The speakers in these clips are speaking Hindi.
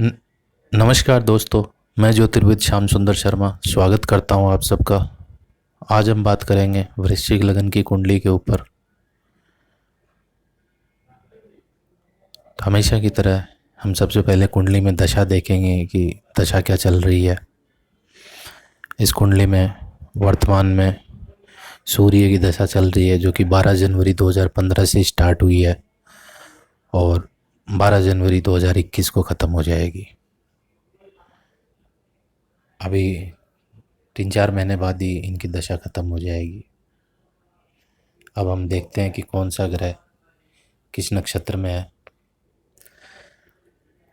न- नमस्कार दोस्तों। मैं ज्योतिर्विद श्याम सुंदर शर्मा स्वागत करता हूं आप सबका। आज हम बात करेंगे वृश्चिक लगन की कुंडली के ऊपर। तो हमेशा की तरह हम सबसे पहले कुंडली में दशा देखेंगे कि दशा क्या चल रही है। इस कुंडली में वर्तमान में सूर्य की दशा चल रही है, जो कि 12 जनवरी 2015 से स्टार्ट हुई है और 12 जनवरी 2021 को ख़त्म हो जाएगी। अभी 3-4 महीने बाद ही इनकी दशा ख़त्म हो जाएगी। अब हम देखते हैं कि कौन सा ग्रह किस नक्षत्र में है।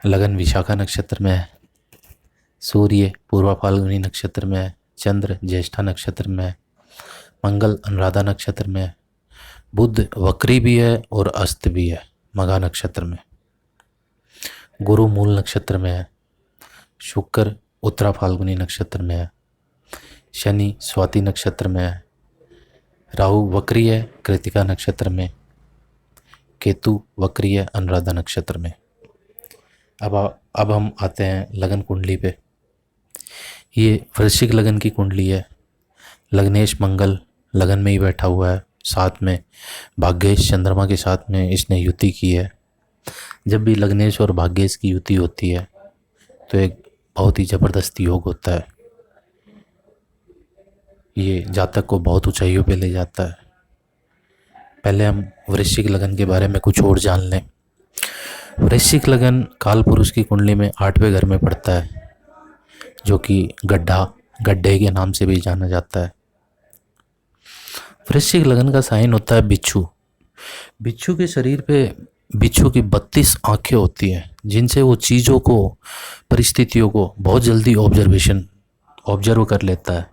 लगन विशाखा नक्षत्र में है, सूर्य पूर्वा फाल्गुनी नक्षत्र में है, चंद्र ज्येष्ठा नक्षत्र में है, मंगल अनुराधा नक्षत्र में है, बुध वक्री भी है और अस्त भी है मघा नक्षत्र में, गुरु मूल नक्षत्र में है, शुक्र उत्तरा फाल्गुनी नक्षत्र में है, शनि स्वाति नक्षत्र में है, राहु वक्री है कृतिका नक्षत्र में, केतु वक्री है अनुराधा नक्षत्र में। अब हम आते हैं लगन कुंडली पे। ये वृश्चिक लगन की कुंडली है। लग्नेश मंगल लगन में ही बैठा हुआ है, साथ में भाग्येश चंद्रमा के साथ में इसने युति की है। जब भी लग्नेश और भाग्येश की युति होती है तो एक बहुत ही ज़बरदस्त योग होता है। ये जातक को बहुत ऊंचाइयों पे ले जाता है। पहले हम वृश्चिक लगन के बारे में कुछ और जान लें। वृश्चिक लगन काल पुरुष की कुंडली में 8वें घर में पड़ता है, जो कि गड्ढे के नाम से भी जाना जाता है। वृश्चिक लगन का साइन होता है बिच्छू। बिच्छू के शरीर पे बिच्छू की 32 आंखें होती हैं, जिनसे वो चीज़ों को, परिस्थितियों को बहुत जल्दी ऑब्जर्व कर लेता है।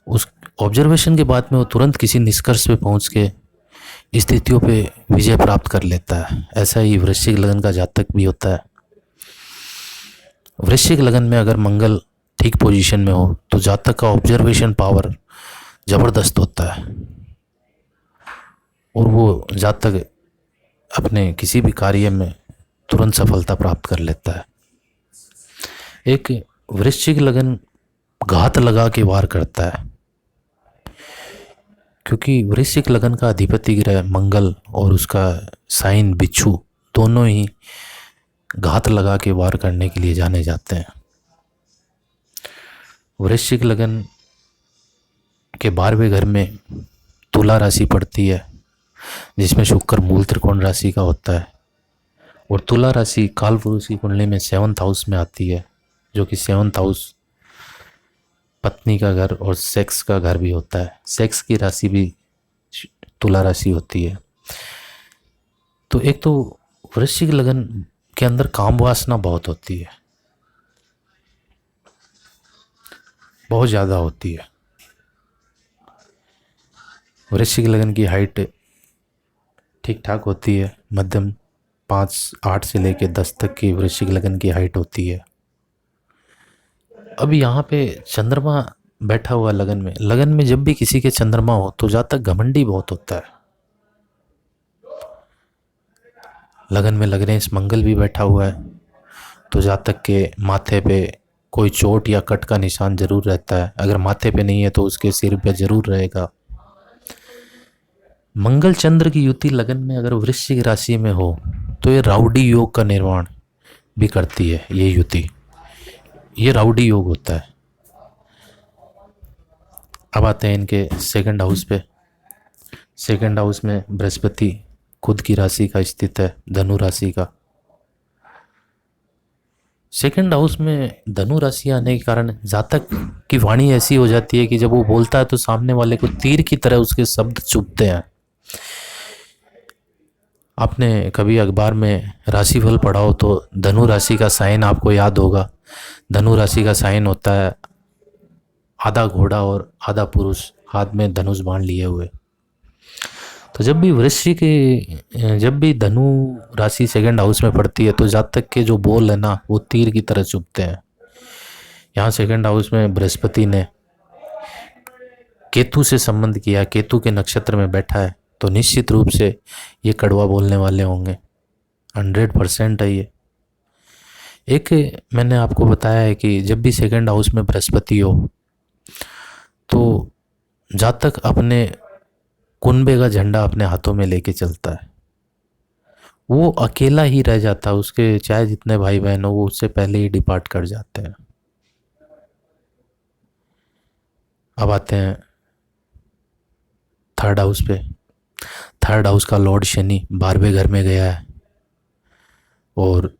उस ऑब्जर्वेशन के बाद में वो तुरंत किसी निष्कर्ष पे पहुंच के स्थितियों पे विजय प्राप्त कर लेता है। ऐसा ही वृश्चिक लगन का जातक भी होता है। वृश्चिक लगन में अगर मंगल ठीक पोजीशन में हो तो जातक का ऑब्जर्वेशन पावर ज़बरदस्त होता है और वो जातक अपने किसी भी कार्य में तुरंत सफलता प्राप्त कर लेता है। एक वृश्चिक लगन घात लगा के वार करता है, क्योंकि वृश्चिक लगन का अधिपति ग्रह मंगल और उसका साइन बिच्छू दोनों ही घात लगा के वार करने के लिए जाने जाते हैं। वृश्चिक लगन के 12वें घर में तुला राशि पड़ती है, जिसमें शुक्र मूल त्रिकोण राशि का होता है और तुला राशि काल पुरुष की कुंडली में 7th हाउस में आती है, जो कि 7th हाउस पत्नी का घर और सेक्स का घर भी होता है। सेक्स की राशि भी तुला राशि होती है। तो एक तो वृश्चिक लगन के अंदर काम वासना बहुत होती है, बहुत ज़्यादा होती है। वृश्चिक लगन की हाइट ठीक ठाक होती है, मध्यम 5-8 से लेकर 10 तक की वृश्चिक लगन की हाइट होती है। अब यहाँ पे चंद्रमा बैठा हुआ लगन में जब भी किसी के चंद्रमा हो तो जातक घमंडी बहुत होता है। लगन में लग्नेश मंगल भी बैठा हुआ है तो जातक के माथे पे कोई चोट या कट का निशान जरूर रहता है। अगर माथे पे नहीं है तो उसके सिर पे जरूर रहेगा। मंगल चंद्र की युति लगन में अगर वृश्चिक राशि में हो तो ये राउडी योग का निर्माण भी करती है। ये युति, ये राउडी योग होता है। अब आते हैं इनके 2nd हाउस पे। 2nd हाउस में बृहस्पति खुद की राशि का स्थित है, धनु राशि का। 2nd हाउस में धनु राशि आने के कारण जातक की वाणी ऐसी हो जाती है कि जब वो बोलता है तो सामने वाले को तीर की तरह उसके शब्द चुभते हैं। आपने कभी अखबार में राशिफल पढ़ा हो तो धनु राशि का साइन आपको याद होगा। धनु राशि का साइन होता है आधा घोड़ा और आधा पुरुष, हाथ में धनुष बाण लिए हुए। तो जब भी धनु राशि 2nd हाउस में पड़ती है तो जातक के जो बोल है ना, वो तीर की तरह चुभते हैं। यहाँ 2nd हाउस में बृहस्पति ने केतु से संबंध किया, केतु के नक्षत्र में बैठा है, तो निश्चित रूप से ये कड़वा बोलने वाले होंगे। 100% है ये। एक मैंने आपको बताया है कि जब भी सेकंड हाउस में बृहस्पति हो तो जातक अपने कुनबे का झंडा अपने हाथों में लेके चलता है। वो अकेला ही रह जाता है, उसके चाहे जितने भाई बहन हो वो उससे पहले ही डिपार्ट कर जाते हैं। अब आते हैं थर्ड हाउस पे। थर्ड हाउस का लॉर्ड शनि 12वें घर में गया है और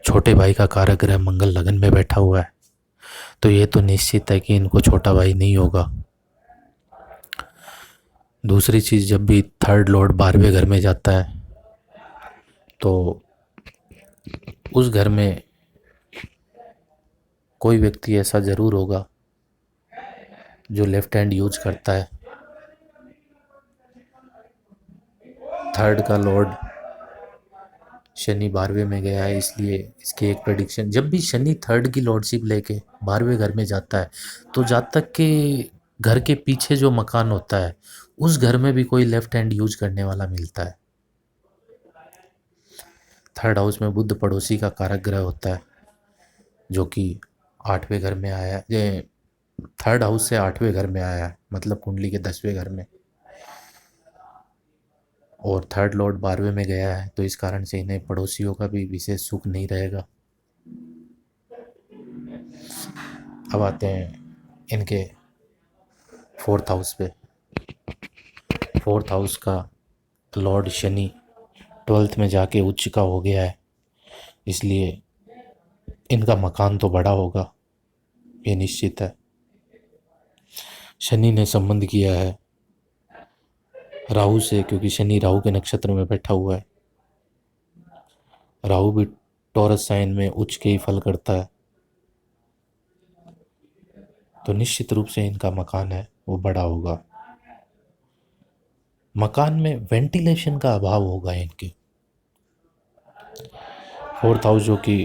छोटे भाई का कारक ग्रह मंगल लगन में बैठा हुआ है। तो ये तो निश्चित है कि इनको छोटा भाई नहीं होगा। दूसरी चीज़, जब भी थर्ड लॉर्ड 12वें घर में जाता है तो उस घर में कोई व्यक्ति ऐसा ज़रूर होगा जो लेफ्ट हैंड यूज करता है। थर्ड का लॉर्ड शनि 12वें में गया है, इसलिए इसकी एक प्रेडिक्शन, जब भी शनि थर्ड की लॉर्डशिप लेके 12वें घर में जाता है तो जातक के घर के पीछे जो मकान होता है उस घर में भी कोई लेफ्ट हैंड यूज करने वाला मिलता है। थर्ड हाउस में बुध पड़ोसी का कारक ग्रह होता है जो कि 8वें घर में आया है, ये थर्ड हाउस से 8वें घर में आया है, मतलब कुंडली के 10वें घर में। और थर्ड लॉर्ड 12वें में गया है तो इस कारण से इन्हें पड़ोसियों का भी विशेष सुख नहीं रहेगा। अब आते हैं इनके फोर्थ हाउस पे। फोर्थ हाउस का लॉर्ड शनि 12th में जाके उच्च का हो गया है, इसलिए इनका मकान तो बड़ा होगा, ये निश्चित है। शनि ने संबंध किया है राहु से, क्योंकि शनि राहु के नक्षत्र में बैठा हुआ है। राहु भी टॉरस साइन में उच्च के ही फल करता है, तो निश्चित रूप से इनका मकान है वो बड़ा होगा। मकान में वेंटिलेशन का अभाव होगा इनके। फोर्थ हाउस जो कि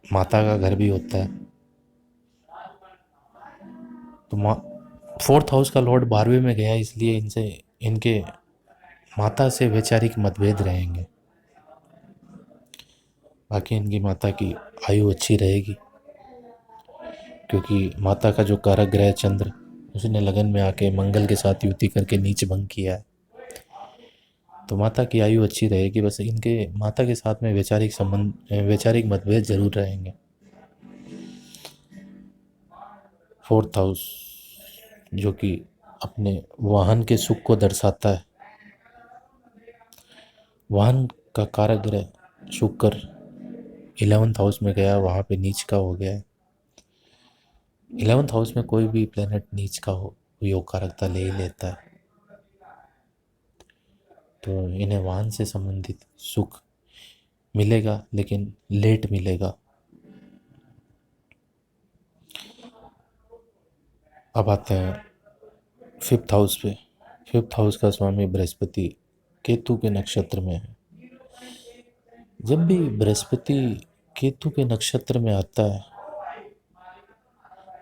माता का घर भी होता है, तो फोर्थ हाउस का लॉर्ड 12वें में गया, इसलिए इनसे इनके माता से वैचारिक मतभेद रहेंगे। बाकी इनकी माता की आयु अच्छी रहेगी, क्योंकि माता का जो कारक ग्रह चंद्र, उसने लगन में आके मंगल के साथ युति करके नीच भंग किया है, तो माता की आयु अच्छी रहेगी। बस इनके माता के साथ में वैचारिक मतभेद जरूर रहेंगे। फोर्थ हाउस जो कि अपने वाहन के सुख को दर्शाता है, वाहन का कारक ग्रह शुक्र 11th हाउस में गया, वहाँ पे नीच का हो गया है। 11th हाउस में कोई भी प्लेनेट नीच का हो योग कारकता ले ही लेता है, तो इन्हें वाहन से संबंधित सुख मिलेगा, लेकिन लेट मिलेगा। अब आते हैं फिफ्थ हाउस पे। फिफ्थ हाउस का स्वामी बृहस्पति केतु के नक्षत्र में है। जब भी बृहस्पति केतु के नक्षत्र में आता है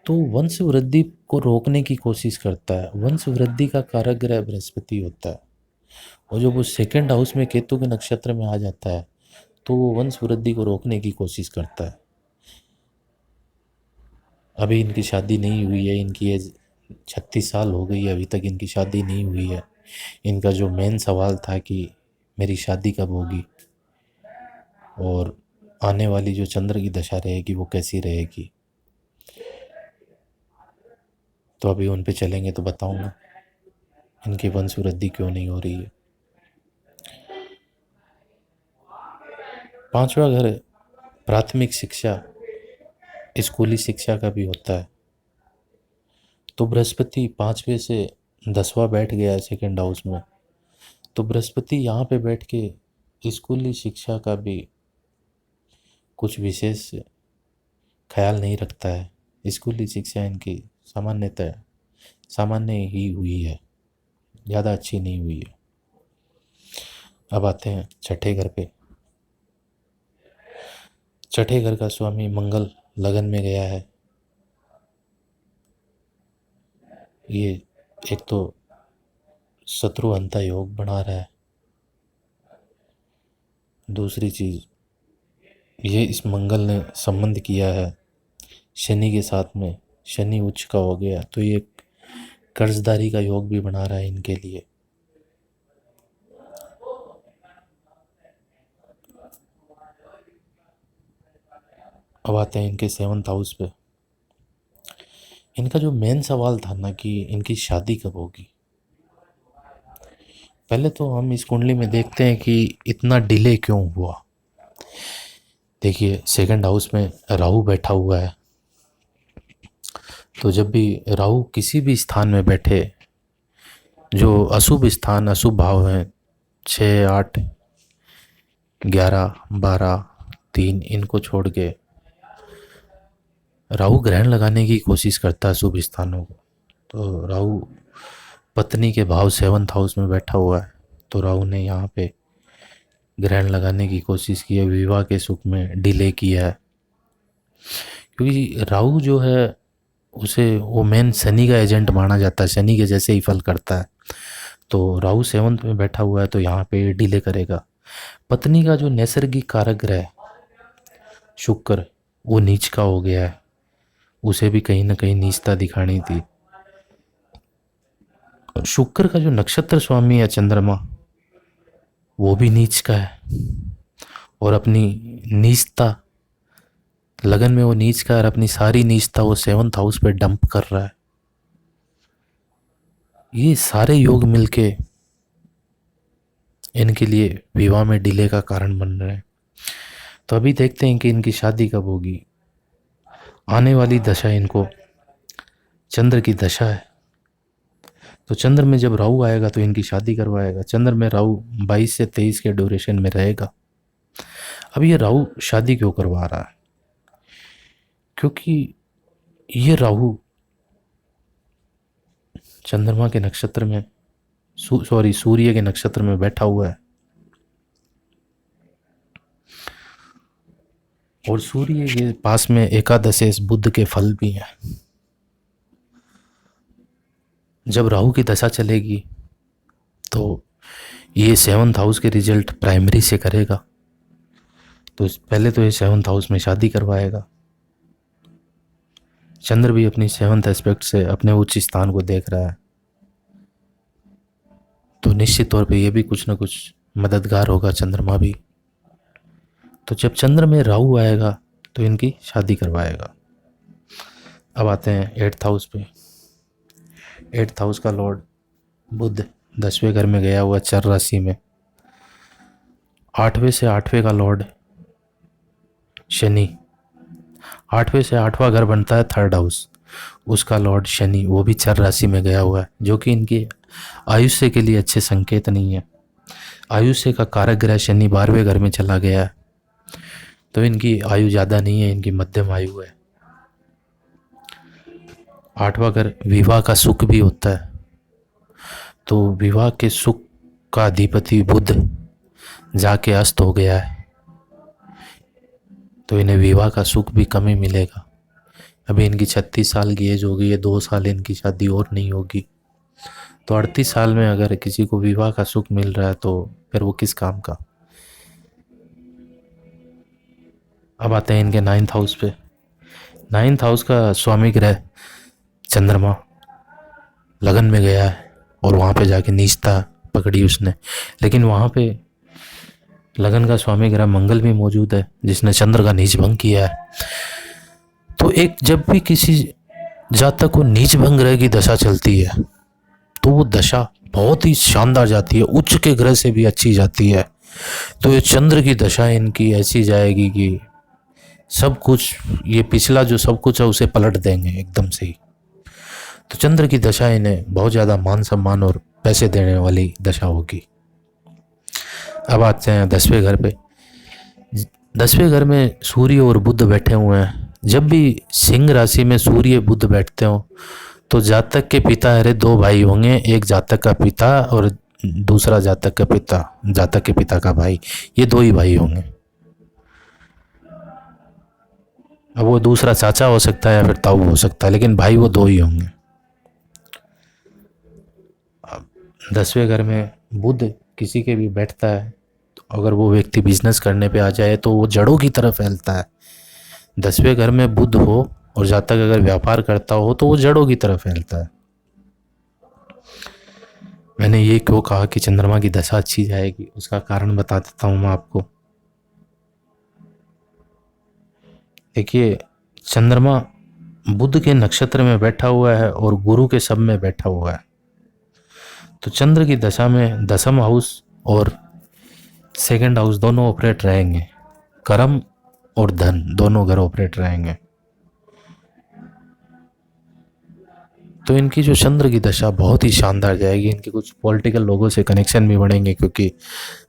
तो वंश वृद्धि को रोकने की कोशिश करता है। वंश वृद्धि का कारक ग्रह बृहस्पति होता है, और जब वो सेकंड हाउस में केतु के नक्षत्र में आ जाता है तो वो वंश वृद्धि को रोकने की कोशिश करता है। अभी इनकी शादी नहीं हुई है, इनकी एज 36 साल हो गई है, अभी तक इनकी शादी नहीं हुई है। इनका जो मेन सवाल था कि मेरी शादी कब होगी और आने वाली जो चंद्र की दशा रहेगी वो कैसी रहेगी, तो अभी उन पे चलेंगे तो बताऊंगा इनकी वंश वृद्धि क्यों नहीं हो रही है। पांचवा घर प्राथमिक शिक्षा, स्कूली शिक्षा का भी होता है, तो बृहस्पति 5वें से 10वां बैठ गया है सेकेंड हाउस में, तो बृहस्पति यहाँ पे बैठ के स्कूली शिक्षा का भी कुछ विशेष ख्याल नहीं रखता है। स्कूली शिक्षा इनकी सामान्यतः सामान्य ही हुई है, ज़्यादा अच्छी नहीं हुई है। अब आते हैं छठे घर पे। छठे घर का स्वामी मंगल लगन में गया है। ये एक तो शत्रुहंता योग बना रहा है, दूसरी चीज़ ये इस मंगल ने संबंध किया है शनि के साथ में, शनि उच्च का हो गया, तो ये कर्जदारी का योग भी बना रहा है इनके लिए। अब आते हैं इनके 7th हाउस पे। इनका जो मेन सवाल था ना कि इनकी शादी कब होगी। पहले तो हम इस कुंडली में देखते हैं कि इतना डिले क्यों हुआ। देखिए 2nd हाउस में राहु बैठा हुआ है, तो जब भी राहु किसी भी स्थान में बैठे, जो अशुभ स्थान अशुभ भाव हैं 6, 8, 11, 12, 3, इनको छोड़ के राहु ग्रहण लगाने की कोशिश करता है शुभ स्थानों को। तो राहु पत्नी के भाव 7th हाउस में बैठा हुआ है, तो राहु ने यहाँ पे ग्रहण लगाने की कोशिश की है, विवाह के सुख में डिले किया है। क्योंकि राहु जो है उसे वो मेन शनि का एजेंट माना जाता है, शनि के जैसे ही फल करता है। तो राहु 7th में बैठा हुआ है, तो यहाँ पे डिले करेगा। पत्नी का जो नैसर्गिक कारक ग्रह शुक्र वो नीच का हो गया है, उसे भी कहीं ना कहीं नीचता दिखानी थी। शुक्र का जो नक्षत्र स्वामी है चंद्रमा, वो भी नीच का है, और अपनी नीचता लगन में वो नीच का, और अपनी सारी नीचता वो 7th हाउस पे डंप कर रहा है। ये सारे योग मिलके इनके लिए विवाह में डिले का कारण बन रहे हैं। तो अभी देखते हैं कि इनकी शादी कब होगी। आने वाली दशा इनको चंद्र की दशा है, तो चंद्र में जब राहु आएगा तो इनकी शादी करवाएगा। चंद्र में राहु 22 से 23 के ड्यूरेशन में रहेगा। अब ये राहु शादी क्यों करवा रहा है, क्योंकि ये राहु चंद्रमा के नक्षत्र में सूर्य के नक्षत्र में बैठा हुआ है, और सूर्य के पास में एकादशेश बुध के फल भी हैं। जब राहु की दशा चलेगी तो ये 7th हाउस के रिजल्ट प्राइमरी से करेगा। तो पहले तो ये 7th हाउस में शादी करवाएगा। चंद्र भी अपनी 7th एस्पेक्ट से अपने उच्च स्थान को देख रहा है, तो निश्चित तौर पे ये भी कुछ ना कुछ मददगार होगा, चंद्रमा भी। तो जब चंद्र में राहु आएगा तो इनकी शादी करवाएगा। अब आते हैं 8th हाउस पे। 8th हाउस का लॉर्ड बुध 10वें घर में गया हुआ चर राशि में। 8वें से 8वें का लॉर्ड शनि, 8वें से 8वां घर बनता है 3rd हाउस, उसका लॉर्ड शनि वो भी चर राशि में गया हुआ है, जो कि इनकी आयुष्य के लिए अच्छे संकेत नहीं है। आयुष्य का कारक ग्रह शनि 12वें घर में चला गया है, तो इनकी आयु ज़्यादा नहीं है, इनकी मध्यम आयु है। 8वां घर विवाह का सुख भी होता है, तो विवाह के सुख का अधिपति बुध जाके अस्त हो गया है, तो इन्हें विवाह का सुख भी कम ही मिलेगा। अभी इनकी 36 साल की एज होगी, ये 2 साल इनकी शादी और नहीं होगी। तो 38 साल में अगर किसी को विवाह का सुख मिल रहा है तो फिर वो किस काम का। अब आते हैं इनके 9th हाउस पे। 9th हाउस का स्वामी ग्रह चंद्रमा लगन में गया है, और वहाँ पे जाके नीचता पकड़ी उसने। लेकिन वहाँ पे लगन का स्वामी ग्रह मंगल भी मौजूद है, जिसने चंद्र का नीच भंग किया है। तो एक जब भी किसी जातक को नीच भंग ग्रह की दशा चलती है तो वो दशा बहुत ही शानदार जाती है, उच्च के ग्रह से भी अच्छी जाती है। तो ये चंद्र की दशा इनकी ऐसी जाएगी कि सब कुछ, ये पिछला जो सब कुछ है उसे पलट देंगे एकदम से ही। तो चंद्र की दशा इन्हें बहुत ज़्यादा मान सम्मान और पैसे देने वाली दशा होगी। अब आते हैं 10वें घर पे। 10वें घर में सूर्य और बुध बैठे हुए हैं। जब भी सिंह राशि में सूर्य बुध बैठते हो तो जातक के पिता अरे 2 भाई होंगे, एक जातक का पिता और दूसरा जातक का पिता, जातक के पिता का भाई, ये 2 ही भाई होंगे। अब वो दूसरा चाचा हो सकता है या फिर ताऊ हो सकता है, लेकिन भाई वो 2 ही होंगे। 10वें घर में बुध किसी के भी बैठता है तो अगर वो व्यक्ति बिजनेस करने पे आ जाए तो वो जड़ों की तरफ फैलता है। 10वें घर में बुध हो और जातक अगर व्यापार करता हो तो वो जड़ों की तरफ फैलता है। मैंने ये क्यों कहा कि चंद्रमा की दशा अच्छी जाएगी, उसका कारण बता देता हूँ मैं आपको। देखिए, चंद्रमा बुध के नक्षत्र में बैठा हुआ है और गुरु के सब में बैठा हुआ है। तो चंद्र की दशा में दसम हाउस और सेकंड हाउस दोनों ऑपरेट रहेंगे। कर्म और धन दोनों घर ऑपरेट रहेंगे। तो इनकी जो चंद्र की दशा बहुत ही शानदार जाएगी। इनके कुछ पॉलिटिकल लोगों से कनेक्शन भी बढ़ेंगे, क्योंकि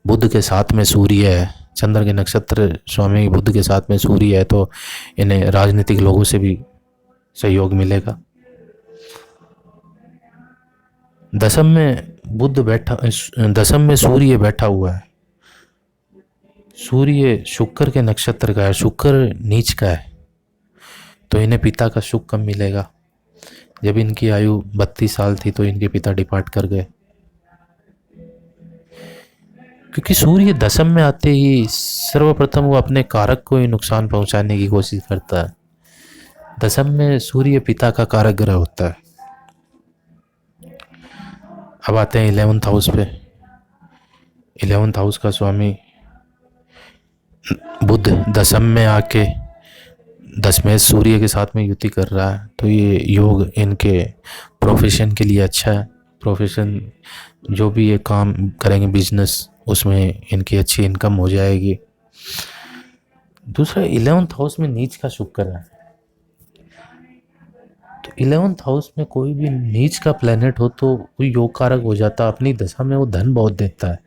बुध के साथ में सूर्य है। चंद्र के नक्षत्र स्वामी बुध के साथ में सूर्य है, तो इन्हें राजनीतिक लोगों से भी सहयोग मिलेगा। दसम में बुध बैठा, दसम में सूर्य बैठा हुआ है। सूर्य शुक्र के नक्षत्र का है, शुक्र नीच का है, तो इन्हें पिता का सुख कम मिलेगा। जब इनकी आयु 32 साल थी तो इनके पिता डिपार्ट कर गए, क्योंकि सूर्य दसम में आते ही सर्वप्रथम वो अपने कारक को ही नुकसान पहुंचाने की कोशिश करता है। दसम में सूर्य पिता का कारक ग्रह होता है। अब आते हैं 11th हाउस पे। 11th हाउस का स्वामी बुध दसम में आके दशमेश सूर्य के साथ में युति कर रहा है, तो ये योग इनके प्रोफेशन के लिए अच्छा है। प्रोफेशन जो भी ये काम करेंगे बिजनेस, उसमें इनकी अच्छी इनकम हो जाएगी। दूसरा, 11th हाउस में नीच का शुक्र है। तो 11th हाउस में कोई भी नीच का प्लेनेट हो तो वो योग कारक हो जाता है। अपनी दशा में वो धन बहुत देता है।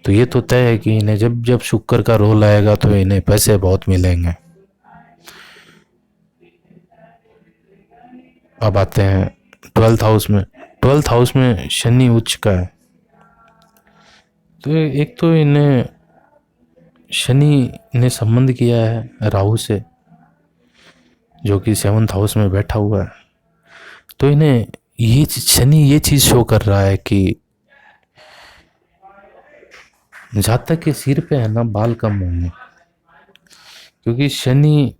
तो ये तो तय है कि इन्हें जब जब शुक्र का रोल आएगा तो इन्हें पैसे बहुत मिलेंगे। अब आते हैं 12th हाउस में। 12th हाउस में शनि उच्च का है। तो एक तो इन्हें शनि ने संबंध किया है राहु से, जो कि 7th हाउस में बैठा हुआ है। तो इन्हें ये शनि ये चीज़ शो कर रहा है कि जातक के सिर पे है ना बाल कम होंगे, क्योंकि शनि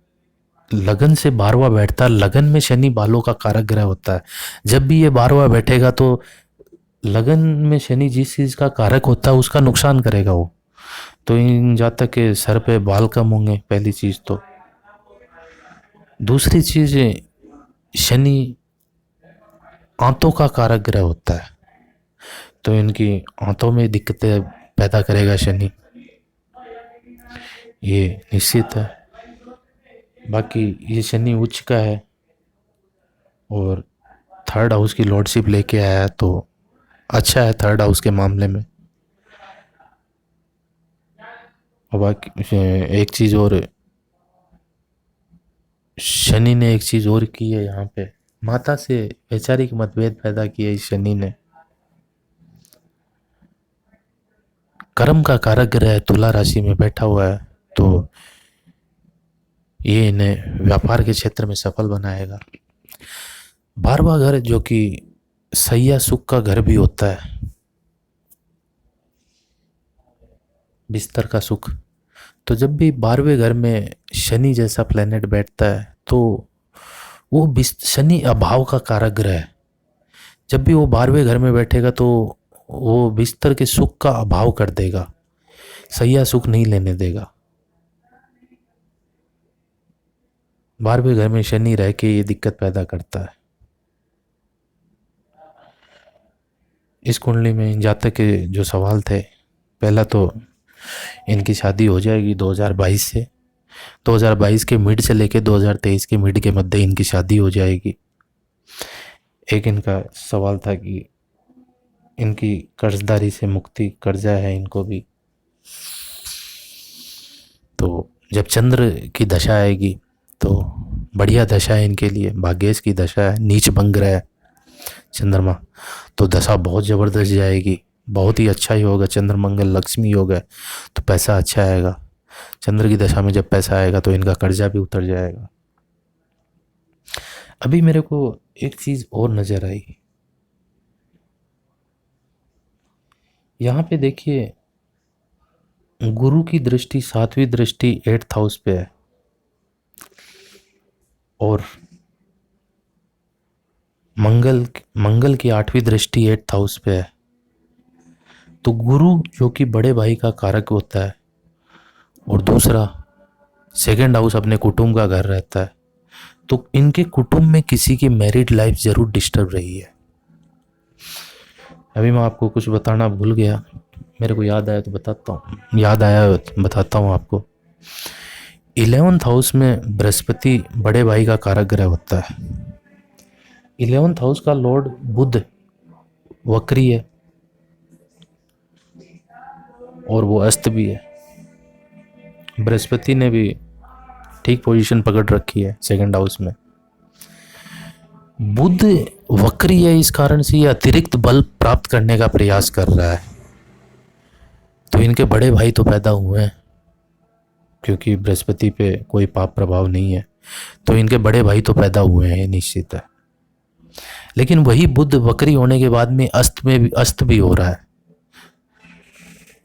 लगन से 12वां बैठता है। लगन में शनि बालों का कारक ग्रह होता है। जब भी ये 12वां बैठेगा तो लगन में शनि जिस चीज़ का कारक होता है उसका नुकसान करेगा वो। तो इन जातक के सर पे बाल कम होंगे, पहली चीज़ तो। दूसरी चीज़, शनि आंतों का कारक ग्रह होता है, तो इनकी आंतों में दिक्कतें पैदा करेगा शनि, ये निश्चित है। बाकी ये शनि उच्च का है और 3rd हाउस की लॉर्डशिप लेके आया है, तो अच्छा है 3rd हाउस के मामले में। और बाकी एक चीज़ और, शनि ने एक चीज़ और की है यहाँ पे, माता से वैचारिक मतभेद पैदा किए इस शनि ने। कर्म का कारक ग्रह तुला राशि में बैठा हुआ है, तो ये इन्हें व्यापार के क्षेत्र में सफल बनाएगा। 12वां घर जो कि सैया सुख का घर भी होता है, बिस्तर का सुख। तो जब भी 12वें घर में शनि जैसा प्लेनेट बैठता है तो वो शनि अभाव का कारक ग्रह है। जब भी वो 12वें घर में बैठेगा तो वो बिस्तर के सुख का अभाव कर देगा, सैया सुख नहीं लेने देगा। 12वें घर में शनि रह के ये दिक्कत पैदा करता है। इस कुंडली में इन जातक के जो सवाल थे, पहला तो इनकी शादी हो जाएगी 2022 से। 2022 के मिड से लेके 2023 के मिड के मध्य इनकी शादी हो जाएगी। एक इनका सवाल था कि इनकी कर्जदारी से मुक्ति, कर्जा है इनको भी। तो जब चंद्र की दशा आएगी तो बढ़िया दशा है इनके लिए, भाग्येश की दशा है, नीच बंग रहा है चंद्रमा, तो दशा बहुत ज़बरदस्त जाएगी। बहुत ही अच्छा ही होगा, चंद्र मंगल लक्ष्मी योग है तो पैसा अच्छा आएगा। चंद्र की दशा में जब पैसा आएगा तो इनका कर्जा भी उतर जाएगा। अभी मेरे को एक चीज़ और नज़र आई, यहाँ पे देखिए गुरु की दृष्टि 7वीं दृष्टि 8th हाउस पे है और मंगल की 8वीं दृष्टि 8th हाउस पे है। तो गुरु जो कि बड़े भाई का कारक होता है और दूसरा सेकंड हाउस अपने कुटुंब का घर रहता है, तो इनके कुटुंब में किसी की मैरिड लाइफ जरूर डिस्टर्ब रही है। अभी मैं आपको कुछ बताना भूल गया, मेरे को याद आया तो बताता हूँ, याद आया तो बताता हूँ आपको। 11th हाउस में बृहस्पति बड़े भाई का कारक ग्रह होता है। 11th हाउस का लॉर्ड बुध वक्री है और वो अस्त भी है। बृहस्पति ने भी ठीक पोजीशन पकड़ रखी है सेकंड हाउस में। बुध वक्री है, इस कारण से ये अतिरिक्त बल प्राप्त करने का प्रयास कर रहा है। तो इनके बड़े भाई तो पैदा हुए हैं, क्योंकि बृहस्पति पे कोई पाप प्रभाव नहीं है, तो इनके बड़े भाई तो पैदा हुए हैं, ये निश्चित है। लेकिन वही बुध वक्री होने के बाद में अस्त भी हो रहा है।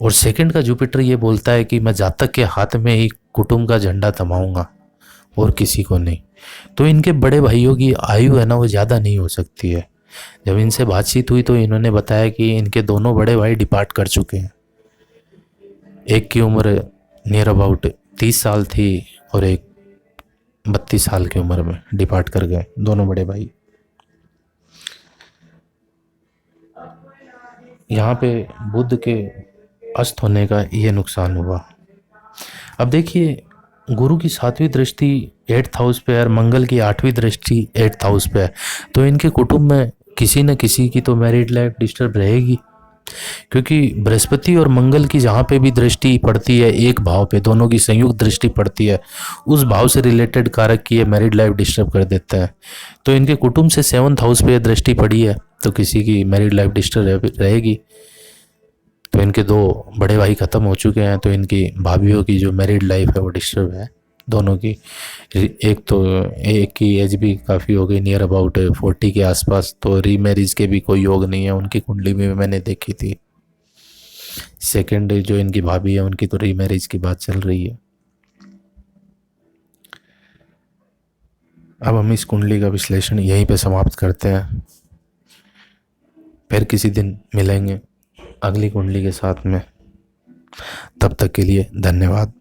और सेकंड का जुपिटर ये बोलता है कि मैं जातक के हाथ में ही कुटुंब का झंडा थमाऊंगा और किसी को नहीं। तो इनके बड़े भाइयों की आयु है ना, वो ज़्यादा नहीं हो सकती है। जब इनसे बातचीत हुई तो इन्होंने बताया कि इनके दोनों बड़े भाई डिपार्ट कर चुके हैं। एक की उम्र नियर अबाउट 30 साल थी और एक 32 साल की उम्र में डिपार्ट कर गए दोनों बड़े भाई। यहाँ पे बुध के अस्त होने का ये नुकसान हुआ। अब देखिए, गुरु की 7वीं दृष्टि 8th हाउस पे है और मंगल की 8वीं दृष्टि 8th हाउस पे है, तो इनके कुटुंब में किसी न किसी की तो मैरिड लाइफ डिस्टर्ब रहेगी। क्योंकि बृहस्पति और मंगल की जहाँ पे भी दृष्टि पड़ती है, एक भाव पे दोनों की संयुक्त दृष्टि पड़ती है, उस भाव से रिलेटेड कारक की ये मैरिड लाइफ डिस्टर्ब कर देता है। तो इनके कुटुंब से 7th हाउस पे दृष्टि पड़ी है, तो किसी की मैरिड लाइफ डिस्टर्ब रहेगी। तो इनके दो बड़े भाई ख़त्म हो चुके हैं, तो इनकी भाभीियों की जो मैरिड लाइफ है वो डिस्टर्ब है दोनों की। एक की एज भी काफ़ी हो गई, नियर अबाउट 40 के आसपास, तो रीमैरिज के भी कोई योग नहीं है उनकी कुंडली में, मैंने देखी थी। सेकंड जो इनकी भाभी है उनकी तो रीमैरिज की बात चल रही है। अब हम इस कुंडली का विश्लेषण यहीं पे समाप्त करते हैं, फिर किसी दिन मिलेंगे अगली कुंडली के साथ में। तब तक के लिए धन्यवाद।